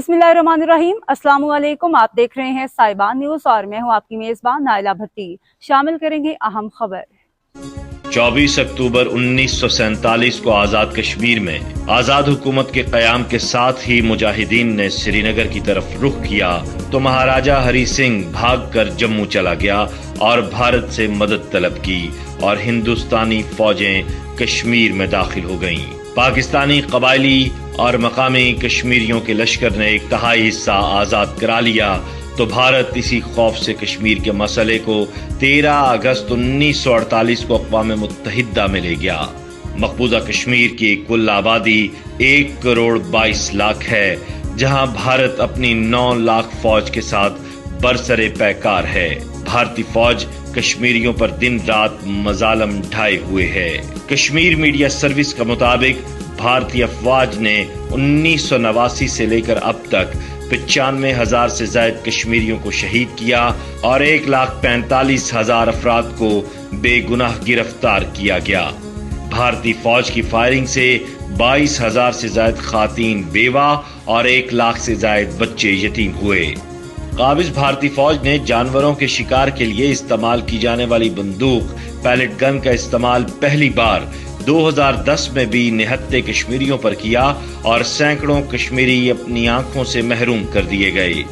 बिस्मिल्लाहिर्रहमानिर्रहीम। अस्सलाम वालेकुम। आप देख रहे हैं साहिबान न्यूज़ और मैं हूं आपकी मेज़बान नाइला भट्टी। शामिल करेंगे अहम खबर। 24 अक्टूबर 1947 को आज़ाद कश्मीर में आज़ाद हुकूमत के क़याम के साथ ही मुजाहिदीन ने श्रीनगर की तरफ रुख किया तो महाराजा हरी सिंह भागकर जम्मू चला गया और भारत से मदद तलब की और हिंदुस्तानी फौजें कश्मीर में दाखिल हो गईं। पाकिस्तानी कबायली और मकामी कश्मीरियों के लश्कर ने एक तिहाई हिस्सा आज़ाद करा लिया तो भारत इसी खौफ से कश्मीर के मसले को 13 अगस्त 1948 को अक़वाम मुत्तहिदा में ले गया। मकबूजा कश्मीर की कुल आबादी 1 करोड़ 22 लाख है, जहां भारत अपनी 9 लाख फौज के साथ बरसरे पैकार है। भारतीय फौज कश्मीरियों पर दिन रात मजालम ढाए हुए है। कश्मीर मीडिया सर्विस के मुताबिक भारतीय अफवाज ने 1989 से लेकर अब तक 95,000 से ज्यादा कश्मीरियों को शहीद किया और 1,45,000 अफराद को बेगुनाह गिरफ्तार किया गया। भारतीय फौज की फायरिंग से 22,000 से ज्यादा खातीन बेवा और 1 लाख से ज्यादा बच्चे यतीम हुए। काबिज भारतीय फौज ने जानवरों के शिकार के लिए इस्तेमाल की जाने वाली बंदूक पैलेट गन का इस्तेमाल पहली बार 2010 में भी निहत्ते कश्मीरियों पर किया और सैकड़ों कश्मीरी अपनी आंखों से महरूम कर दिए गए।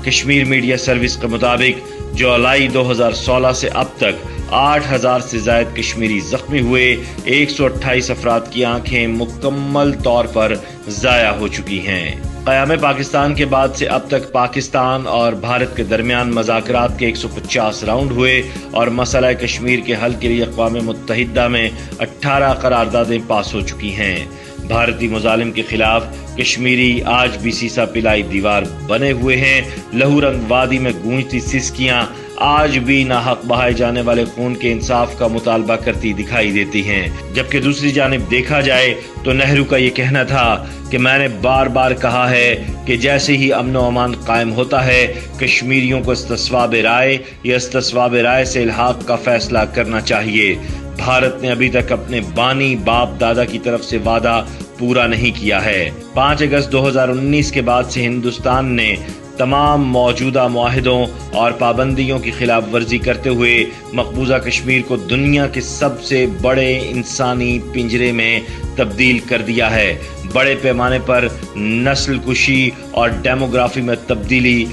कश्मीर मीडिया सर्विस के मुताबिक जुलाई 2016 से अब तक 8,000 से ज्यादा कश्मीरी जख्मी हुए। 128 अफराद की आंखें मुकम्मल तौर पर जाया हो चुकी हैं। क़याम पाकिस्तान के बाद से अब तक पाकिस्तान और भारत के दरमियान मज़ाकरात के 150 राउंड हुए और मसला कश्मीर के हल के लिए अक़वाम मुत्तहिदा में 18 करारदादें पास हो चुकी हैं। भारतीय मुजालिम के खिलाफ कश्मीरी आज भी सीसा पिलाई दीवार बने हुए हैं। लहूरंग वादी में गूंजती सिसकियां आज भी नाहक बहाए जाने वाले खून के इंसाफ का मुतालबा करती दिखाई देती हैं। जबकि दूसरी जानिब देखा जाए तो नेहरू का ये कहना था कि मैंने बार बार कहा है कि जैसे ही अमन व अमान कायम होता है कश्मीरियों को इस्तिस्वाब राय या इस्तिस्वाब राय से इल्हाक का फैसला करना चाहिए। भारत ने अभी तक अपने बानी बाप दादा की तरफ से वादा पूरा नहीं किया है। 5 अगस्त 2019 के बाद से हिंदुस्तान ने तमाम मौजूदा मुआहिदों और पाबंदियों की खिलाफ वर्जी करते हुए मकबूजा कश्मीर को दुनिया के सबसे बड़े इंसानी पिंजरे में तब्दील कर दिया है। बड़े पैमाने पर नस्ल कुशी और डेमोग्राफी में तब्दीली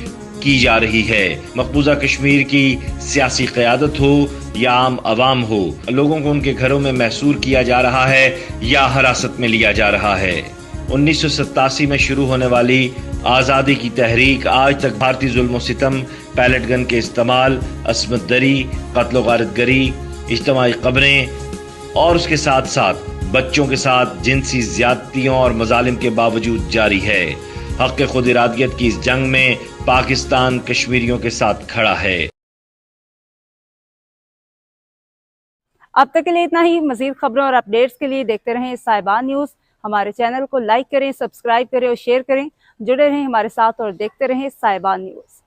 की जा रही है। मकबूजा कश्मीर की सियासी क़यादत हो या आम अवाम हो, लोगों को उनके घरों में महसूर किया जा रहा है या हिरासत में लिया जा रहा है। 1987 में शुरू होने वाली आज़ादी की तहरीक आज तक भारतीय जुल्म सितम, पैलेट गन के इस्तेमाल, अस्मत दरी, कत्ल गारतगरी, इज्तिमाई कब्रें और उसके साथ साथ बच्चों के साथ जिनसी ज्यादतियों और मजालिम के बावजूद जारी है। हक़ खुद इरादियत की इस जंग में पाकिस्तान कश्मीरियों के साथ खड़ा है। अब तक के लिए इतना ही। मजीद खबरों और अपडेट्स के लिए देखते रहें साहिबान न्यूज़। हमारे चैनल को लाइक करें, सब्सक्राइब करें और शेयर करें। जुड़े रहें हमारे साथ और देखते रहें साहिबान न्यूज़।